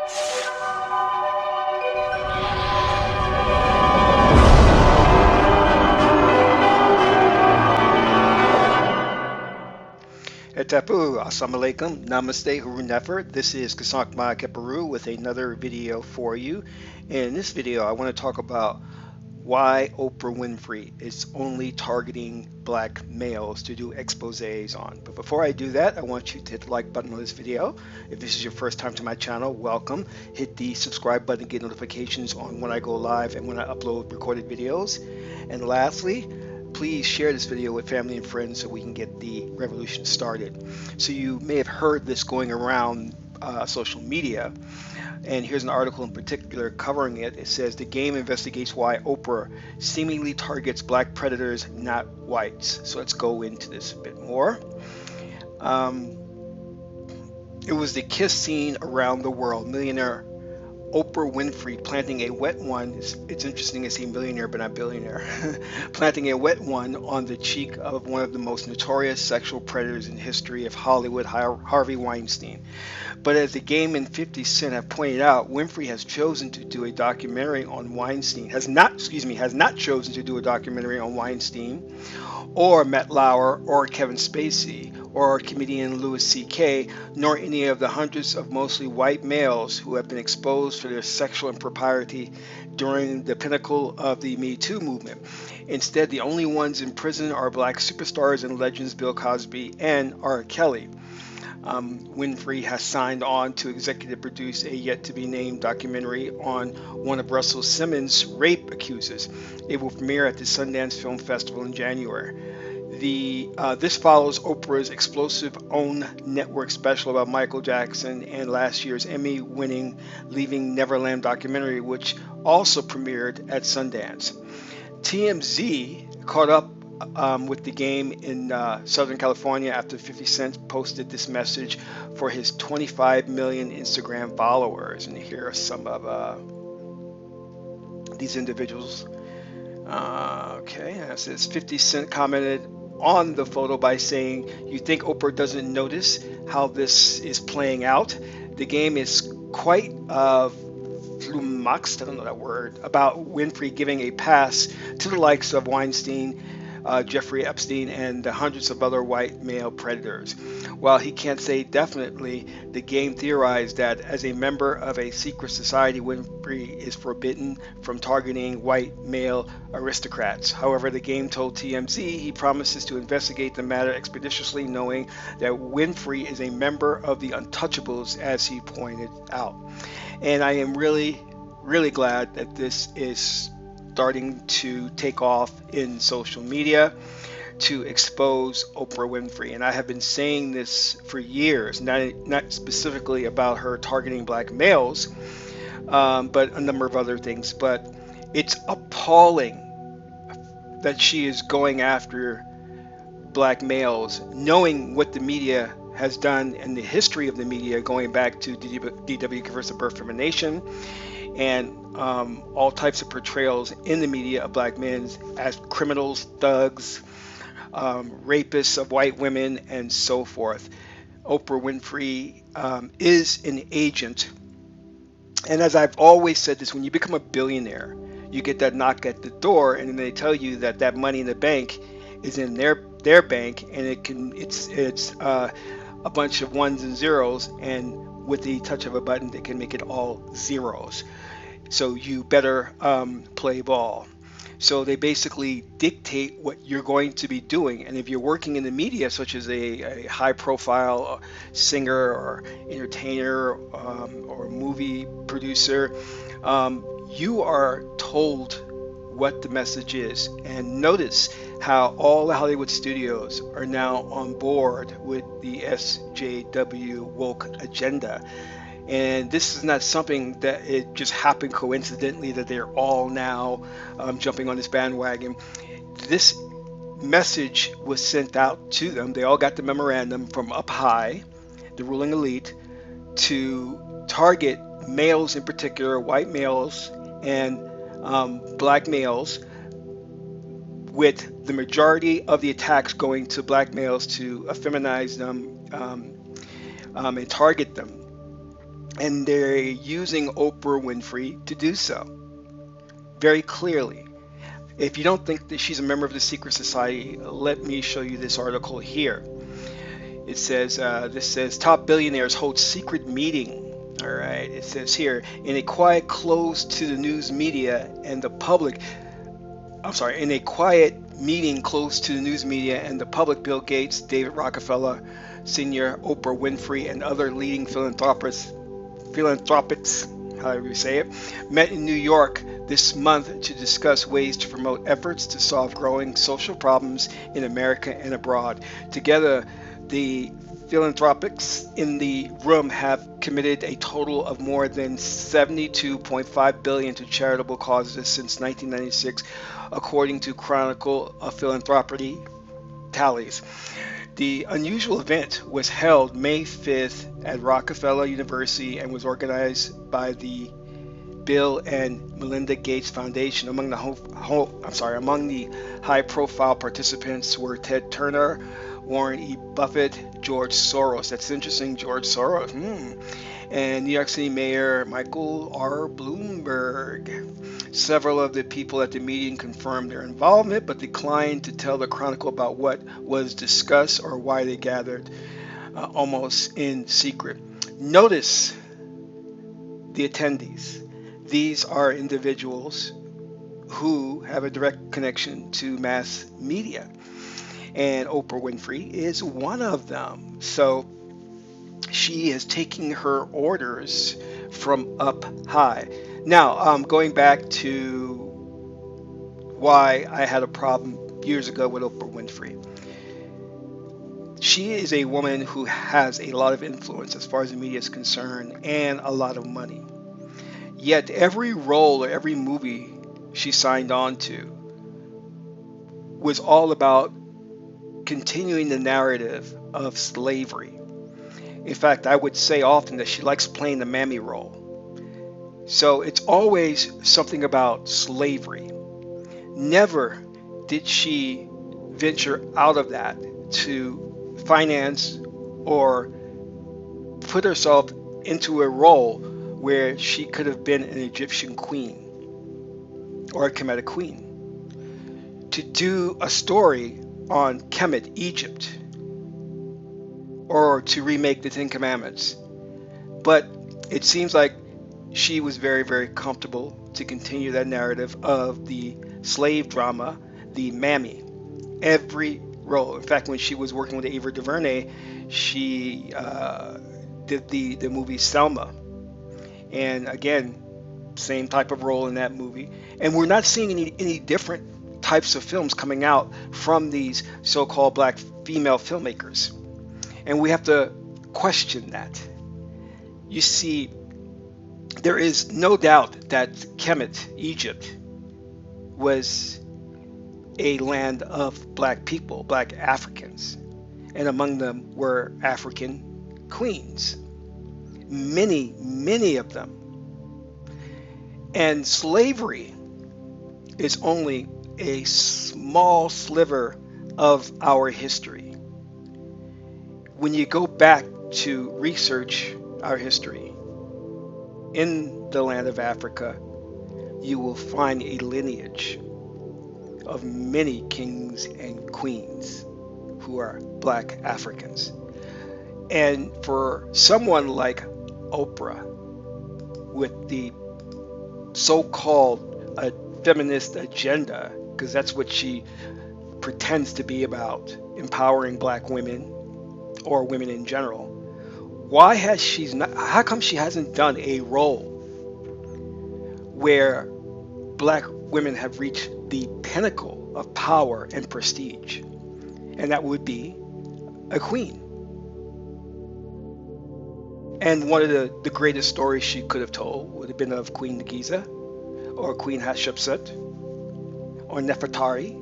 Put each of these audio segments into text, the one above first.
Etapu, assalamu alaikum, namaste, huru nefer. This is Kasakma Keperu with another video for you. In this video, I want to talk about why Oprah Winfrey is only targeting black males to do exposés on. But before I do that, I want you to hit the like button on this video. If this is your first time to my channel, welcome. Hit the subscribe button to get notifications on when I go live and when I upload recorded videos. And lastly, please share this video with family and friends so we can get the revolution started. So you may have heard this going around social media, and here's an article in particular covering it. It says the game investigates why Oprah seemingly targets black predators, not whites. So let's go into this a bit more. It was the kiss scene around the world. Millionaire Oprah Winfrey planting a wet one. It's interesting to see millionaire but not billionaire. Planting a wet one on the cheek of one of the most notorious sexual predators in history of Hollywood, Harvey Weinstein. But as the Game and 50 Cent have pointed out, Winfrey has chosen to do a documentary on Weinstein. Has not chosen to do a documentary on Weinstein, or Matt Lauer, or Kevin Spacey, or comedian Louis C.K., nor any of the hundreds of mostly white males who have been exposed for their sexual impropriety during the pinnacle of the Me Too movement. Instead, the only ones in prison are black superstars and legends Bill Cosby and R. Kelly. Winfrey has signed on to executive produce a yet-to-be-named documentary on one of Russell Simmons' rape accusers. It will premiere at the Sundance Film Festival in January. This follows Oprah's explosive OWN network special about Michael Jackson and last year's Emmy-winning Leaving Neverland documentary, which also premiered at Sundance. TMZ caught up with the Game in Southern California after 50 Cent posted this message for his 25 million Instagram followers. And here are some of these individuals. Okay, it says 50 Cent commented on the photo by saying, "You think Oprah doesn't notice how this is playing out? The Game is quite flummoxed, I don't know that word, about Winfrey giving a pass to the likes of Weinstein, Jeffrey Epstein, and hundreds of other white male predators. While he can't say definitely, the Game theorized that as a member of a secret society, Winfrey is forbidden from targeting white male aristocrats. However, the Game told TMZ he promises to investigate the matter expeditiously, knowing that Winfrey is a member of the Untouchables, as he pointed out." And I am really, really glad that this is starting to take off in social media to expose Oprah Winfrey. And I have been saying this for years, not specifically about her targeting black males, but a number of other things. But it's appalling that she is going after black males, knowing what the media has done and the history of the media going back to D.W. Converse of Birth from a Nation, and all types of portrayals in the media of black men as criminals, thugs, rapists of white women, and so forth. Oprah Winfrey is an agent. And as I've always said this, when you become a billionaire, you get that knock at the door, and then they tell you that that money in the bank is in their bank, and it's a bunch of ones and zeros, and with the touch of a button, they can make it all zeros. So you better play ball. So they basically dictate what you're going to be doing. And if you're working in the media, such as a high-profile singer or entertainer or movie producer, you are told what the message is. And notice how all the Hollywood studios are now on board with the SJW woke agenda. And this is not something that it just happened coincidentally that they're all now jumping on this bandwagon. This message was sent out to them. They all got the memorandum from up high, the ruling elite, to target males in particular, white males and black males, with the majority of the attacks going to black males to effeminize them and target them. and they're using Oprah Winfrey to do so very clearly. If you don't think that she's a member of the secret society, let me show you this article here. It says, this says, top billionaires hold secret meeting. All right, it says here, in a quiet close to the news media and the public, in a quiet meeting close to the news media and the public, Bill Gates, David Rockefeller Sr., Oprah Winfrey, and other leading philanthropics, however you say it, met in New York this month to discuss ways to promote efforts to solve growing social problems in America and abroad. Together, the philanthropics in the room have committed a total of more than 72.5 billion to charitable causes since 1996, according to Chronicle of Philanthropy tallies. The unusual event was held May 5th at Rockefeller University and was organized by the Bill and Melinda Gates Foundation. Among the high-profile participants were Ted Turner, Warren E. Buffett, George Soros. That's interesting, George Soros. And New York City Mayor Michael R. Bloomberg. Several of the people at the meeting confirmed their involvement, but declined to tell the Chronicle about what was discussed or why they gathered, almost in secret. Notice the attendees. These are individuals who have a direct connection to mass media, and Oprah Winfrey is one of them. So she is taking her orders from up high. Now, going back to why I had a problem years ago with Oprah Winfrey. She is a woman who has a lot of influence as far as the media is concerned and a lot of money. Yet every role or every movie she signed on to was all about continuing the narrative of slavery. In fact, I would say often that she likes playing the mammy role. So it's always something about slavery. Never did she venture out of that to finance or put herself into a role where she could have been an Egyptian queen or a Kemetic queen. To do a story on Kemet, Egypt, or to remake the Ten Commandments. But it seems like she was very, very comfortable to continue that narrative of the slave drama, the mammy. Every role. In fact, when she was working with Ava DuVernay, she did the movie Selma. And again, same type of role in that movie. And we're not seeing any different types of films coming out from these so-called black female filmmakers. And we have to question that. You see, there is no doubt that Kemet, Egypt, was a land of black people, black Africans, and among them were African queens, many of them. And slavery is only a small sliver of our history. When you go back to research our history in the land of Africa, you will find a lineage of many kings and queens who are black Africans. And for someone like Oprah, with the so-called feminist agenda, because that's what she pretends to be about, empowering black women or women in general, why has she not, how come she hasn't done a role where black women have reached the pinnacle of power and prestige? And that would be a queen. And one of the greatest stories she could have told would have been of Queen Giza or Queen Hatshepsut or Nefertari.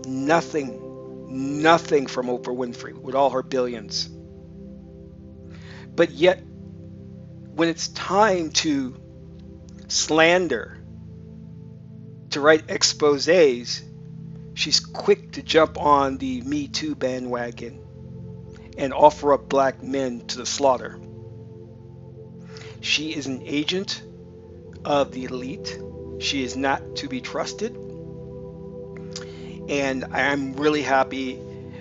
Nothing from Oprah Winfrey with all her billions. But yet, when it's time to slander, to write exposés, she's quick to jump on the Me Too bandwagon and offer up black men to the slaughter. She is an agent of the elite. She is not to be trusted. And I'm really happy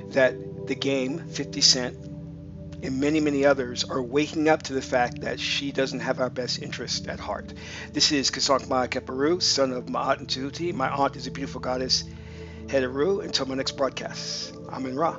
that the game, 50 Cent, and many, many others are waking up to the fact that she doesn't have our best interest at heart. This is Kasank Ma Keparu, son of Ma'at and Tahuti. My aunt is a beautiful goddess, Heteru. Until my next broadcast, I'm in Ra.